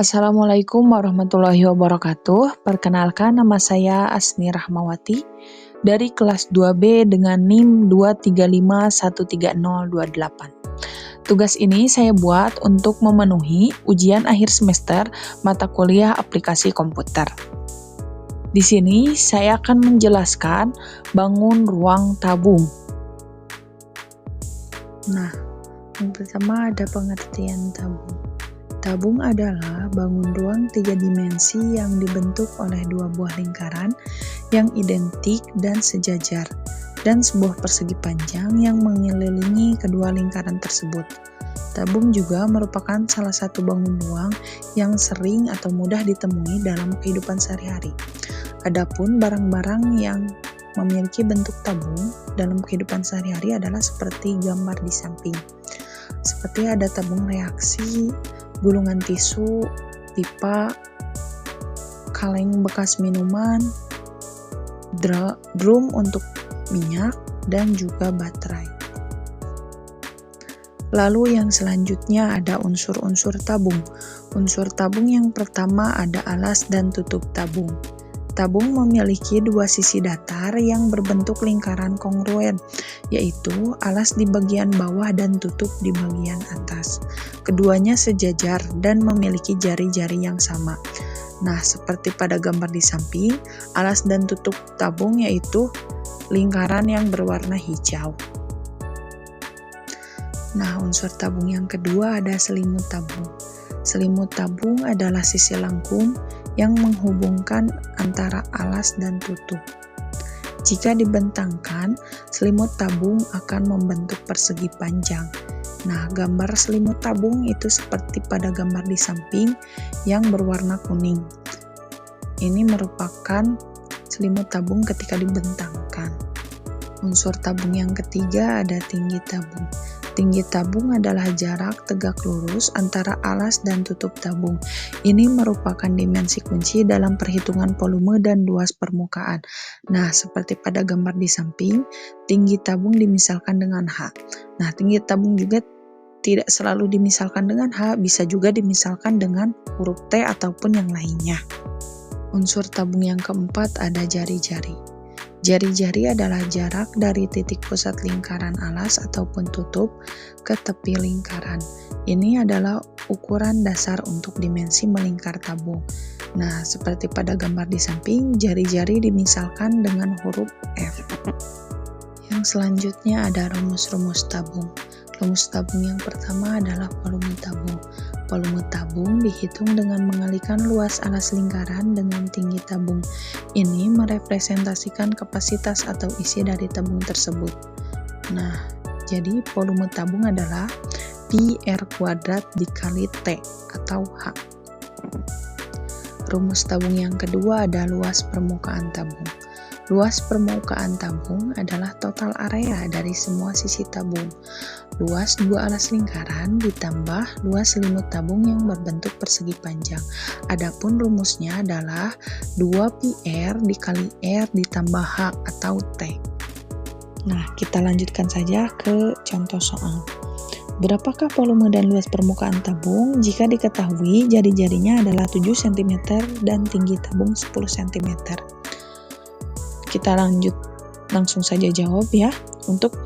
Assalamualaikum warahmatullahi wabarakatuh. Perkenalkan, nama saya Asni Rahmawati dari kelas 2B dengan NIM 235130228. Tugas ini saya buat untuk memenuhi ujian akhir semester mata kuliah aplikasi komputer. Di sini saya akan menjelaskan bangun ruang tabung. Nah, yang pertama ada pengertian tabung. Tabung adalah bangun ruang 3 dimensi yang dibentuk oleh dua buah lingkaran yang identik dan sejajar, dan sebuah persegi panjang yang mengelilingi kedua lingkaran tersebut. Tabung juga merupakan salah satu bangun ruang yang sering atau mudah ditemui dalam kehidupan sehari-hari. Adapun barang-barang yang memiliki bentuk tabung dalam kehidupan sehari-hari adalah seperti gambar di samping. Seperti ada tabung reaksi, gulungan tisu, pipa, kaleng bekas minuman, drum untuk minyak, dan juga baterai. Lalu yang selanjutnya ada unsur-unsur tabung. Unsur tabung yang pertama ada alas dan tutup tabung. Tabung memiliki dua sisi datar yang berbentuk lingkaran kongruen, yaitu alas di bagian bawah dan tutup di bagian atas. Keduanya sejajar dan memiliki jari-jari yang sama. Nah, seperti pada gambar di samping, alas dan tutup tabung yaitu lingkaran yang berwarna hijau. Nah, unsur tabung yang kedua ada selimut tabung. Selimut tabung adalah sisi langkung yang menghubungkan antara alas dan tutup. Jika dibentangkan, selimut tabung akan membentuk persegi panjang. Nah, gambar selimut tabung itu seperti pada gambar di samping yang berwarna kuning. Ini merupakan selimut tabung ketika dibentangkan. Unsur tabung yang ketiga ada tinggi tabung. Tinggi tabung adalah jarak tegak lurus antara alas dan tutup tabung. Ini merupakan dimensi kunci dalam perhitungan volume dan luas permukaan. Nah, seperti pada gambar di samping, tinggi tabung dimisalkan dengan H. Nah, tinggi tabung juga tidak selalu dimisalkan dengan H, bisa juga dimisalkan dengan huruf T ataupun yang lainnya. Unsur tabung yang keempat ada jari-jari. Jari-jari adalah jarak dari titik pusat lingkaran alas ataupun tutup ke tepi lingkaran. Ini adalah ukuran dasar untuk dimensi melingkar tabung. Nah, seperti pada gambar di samping, jari-jari dimisalkan dengan huruf F. Yang selanjutnya ada rumus-rumus tabung. Rumus tabung yang pertama adalah volume tabung. Volume tabung dihitung dengan mengalihkan luas alas lingkaran dengan tinggi tabung. Ini merepresentasikan kapasitas atau isi dari tabung tersebut. Nah, jadi volume tabung adalah pi R kuadrat dikali T atau H. Rumus tabung yang kedua ada luas permukaan tabung. Luas permukaan tabung adalah total area dari semua sisi tabung. Luas dua alas lingkaran ditambah luas selimut tabung yang berbentuk persegi panjang. Adapun rumusnya adalah 2πr dikali R ditambah H atau T. Nah, kita lanjutkan saja ke contoh soal. Berapakah volume dan luas permukaan tabung jika diketahui jari-jarinya adalah 7 cm dan tinggi tabung 10 cm? Kita langsung saja jawab ya. Untuk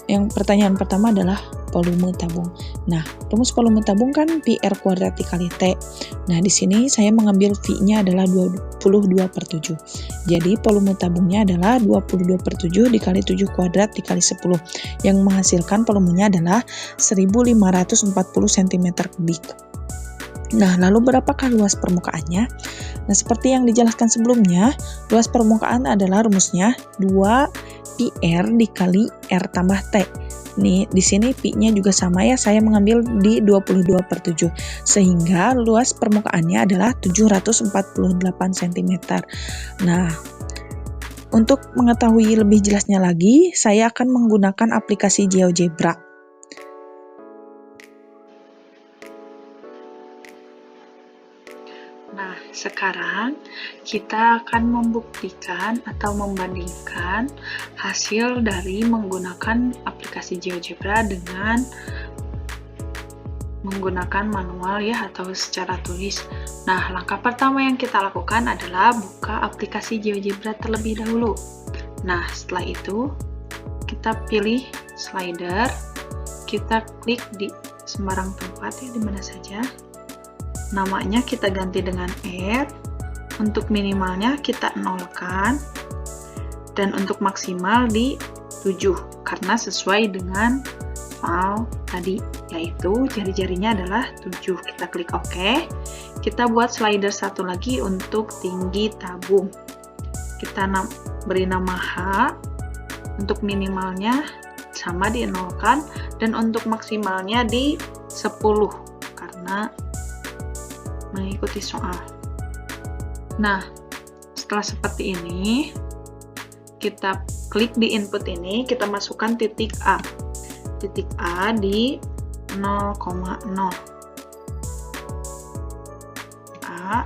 yang pertanyaan pertama adalah volume tabung. Nah, rumus volume tabung kan pi R kuadrat dikali T. Nah, di sini saya mengambil V-nya adalah 22/7. Jadi, volume tabungnya adalah 22/7 dikali 7 kuadrat dikali 10. Yang menghasilkan volumenya adalah 1540 cm3. Nah, lalu berapakah luas permukaannya? Nah, seperti yang dijelaskan sebelumnya, luas permukaan adalah rumusnya 2πr dikali R tambah T. Nih, di sini pi-nya juga sama ya, saya mengambil di 22/7. Sehingga luas permukaannya adalah 748 cm. Nah, untuk mengetahui lebih jelasnya lagi, saya akan menggunakan aplikasi GeoGebra. Nah, sekarang kita akan membuktikan atau membandingkan hasil dari menggunakan aplikasi GeoGebra dengan menggunakan manual ya atau secara tulis. Nah, langkah pertama yang kita lakukan adalah buka aplikasi GeoGebra terlebih dahulu. Nah, setelah itu kita pilih slider, kita klik di sembarang tempat ya, di mana saja. Namanya kita ganti dengan R, untuk minimalnya kita nolkan, dan untuk maksimal di 7, karena sesuai dengan soal tadi, yaitu jari-jarinya adalah 7. Kita klik OK. Kita buat slider satu lagi untuk tinggi tabung. Kita beri nama H, untuk minimalnya sama di nolkan, dan untuk maksimalnya di 10, karena mengikuti soal. Nah, setelah seperti ini, kita klik di input ini, kita masukkan titik A. Titik A di 0,0. A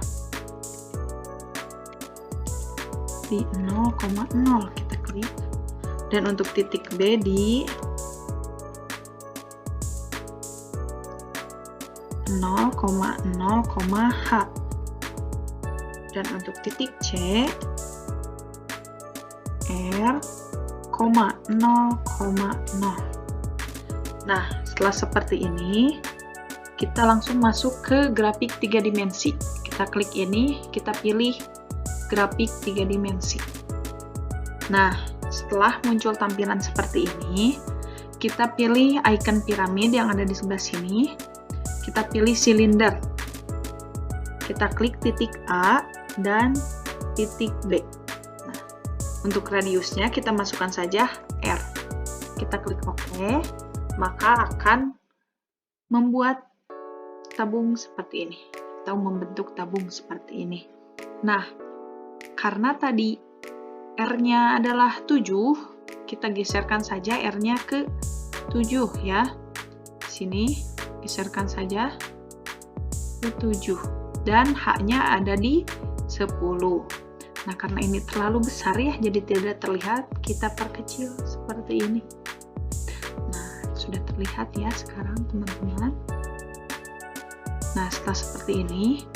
di 0,0 kita klik. Dan untuk titik B di 0,0,H. Dan untuk titik C R, 0,0. Nah, setelah seperti ini, kita langsung masuk ke grafik 3 dimensi. Kita klik ini, kita pilih grafik 3 dimensi. Nah, setelah muncul tampilan seperti ini, kita pilih icon piramid yang ada di sebelah sini. Kita pilih silinder. Kita klik titik A dan titik B. Nah, untuk radiusnya kita masukkan saja R. Kita klik OK, maka akan membuat tabung seperti ini, atau membentuk tabung seperti ini. Nah, karena tadi R-nya adalah 7, kita geserkan saja R-nya ke 7 ya. Sini, geserkan saja ke 7. Dan H-nya ada di 10. Nah, karena ini terlalu besar ya, jadi tidak terlihat, kita perkecil seperti ini. Nah, sudah terlihat ya sekarang teman-teman. Nah, setelah seperti ini,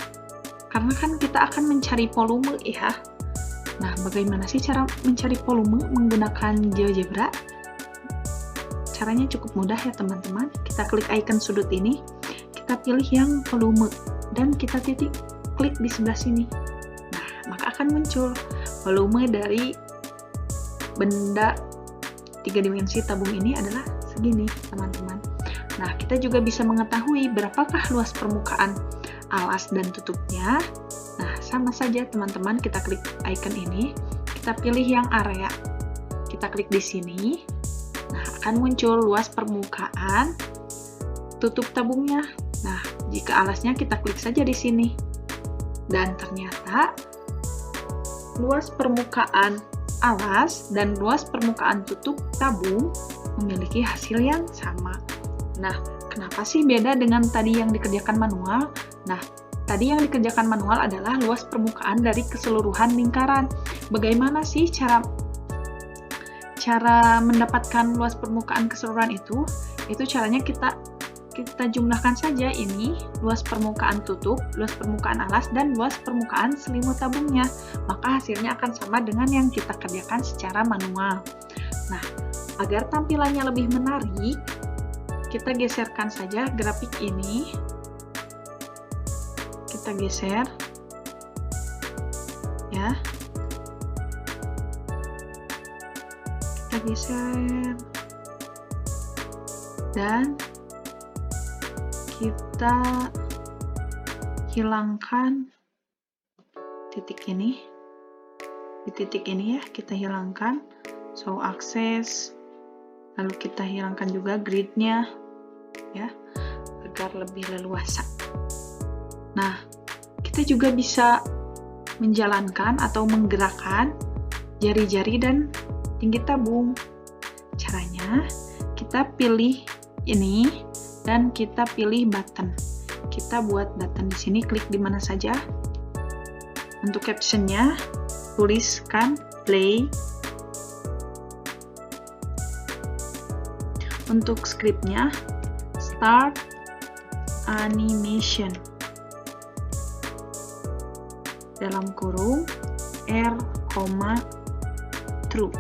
karena kan kita akan mencari volume ya. Nah, bagaimana sih cara mencari volume menggunakan GeoGebra? Caranya cukup mudah ya teman-teman. Kita klik icon sudut ini, kita pilih yang volume, dan kita klik di sebelah sini. Nah, maka akan muncul volume dari benda 3 dimensi tabung ini adalah segini, teman-teman. Nah, kita juga bisa mengetahui berapakah luas permukaan alas dan tutupnya. Nah, sama saja teman-teman, kita klik icon ini, kita pilih yang area. Kita klik di sini. Nah, akan muncul luas permukaan tutup tabungnya. Nah, jika alasnya kita klik saja di sini. Dan ternyata luas permukaan alas dan luas permukaan tutup tabung memiliki hasil yang sama. Nah, kenapa sih beda dengan tadi yang dikerjakan manual? Nah, tadi yang dikerjakan manual adalah luas permukaan dari keseluruhan lingkaran. Bagaimana sih cara mendapatkan luas permukaan keseluruhan itu? Itu caranya kita jumlahkan saja ini, luas permukaan tutup, luas permukaan alas, dan luas permukaan selimut tabungnya. Maka hasilnya akan sama dengan yang kita kerjakan secara manual. Nah, agar tampilannya lebih menarik, kita geserkan saja grafik ini. Kita geser. Ya. Kita geser. Dan kita hilangkan titik ini. Di titik ini ya, kita hilangkan show access, lalu kita hilangkan juga grid-nya ya, agar lebih leluasa. Nah, kita juga bisa menjalankan atau menggerakkan jari-jari dan tinggi tabung. Caranya, kita pilih ini dan kita pilih button. Kita buat button di sini, klik di mana saja. Untuk captionnya, tuliskan play. Untuk scriptnya, start animation dalam kurung R, true.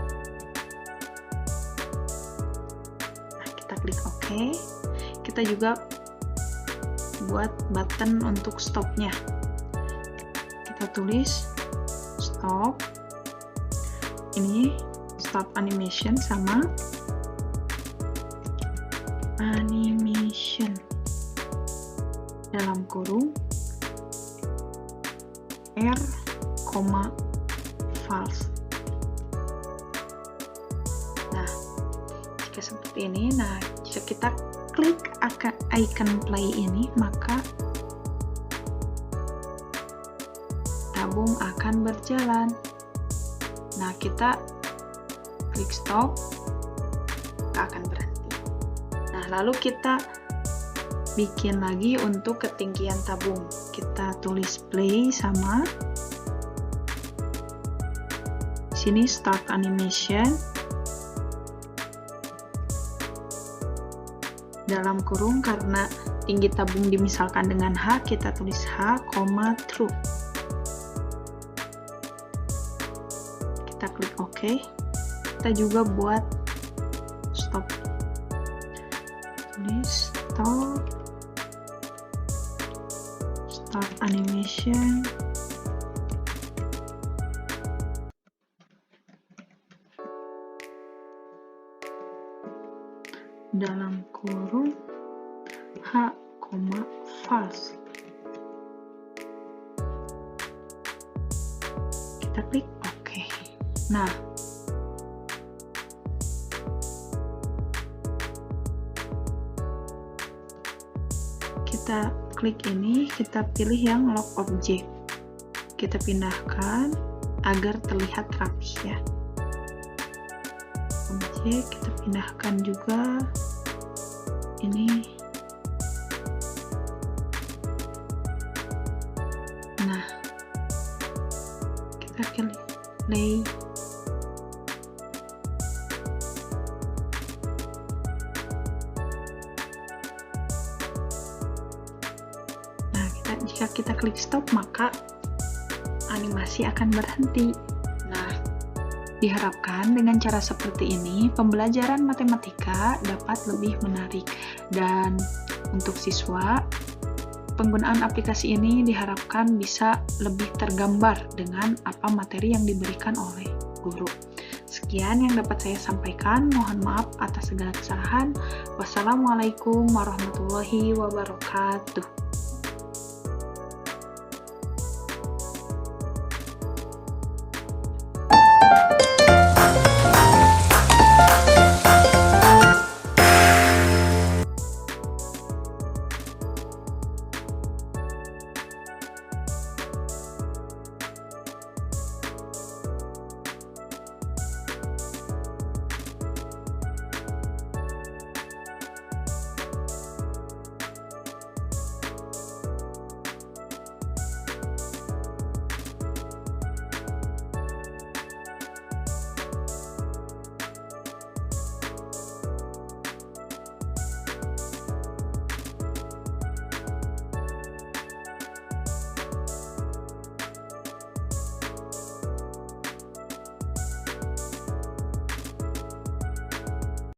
Nah, kita klik OK. Kita juga buat button untuk stopnya. Kita tulis stop. Ini stop animation sama animation dalam kurung R, false. Nah, jika seperti ini, jika kita klik icon play ini, maka tabung akan berjalan. Nah, kita klik stop, akan berhenti. Nah, lalu kita bikin lagi untuk ketinggian tabung. Kita tulis play sama sini start animation dalam kurung, karena tinggi tabung dimisalkan dengan H, kita tulis H, true. Kita klik OK. Kita juga buat stop. Tulis start animation dalam kurung H, false. Kita klik OK. Nah, kita klik ini, kita pilih yang lock object. Kita pindahkan agar terlihat rapi ya. Objek kita pindahkan juga ini. Nah, kita klik play. Nah, jika kita klik stop, maka animasi akan berhenti. Nah, diharapkan dengan cara seperti ini, pembelajaran matematika dapat lebih menarik. Dan untuk siswa, penggunaan aplikasi ini diharapkan bisa lebih tergambar dengan apa materi yang diberikan oleh guru. Sekian yang dapat saya sampaikan. Mohon maaf atas segala kesalahan. Wassalamualaikum warahmatullahi wabarakatuh.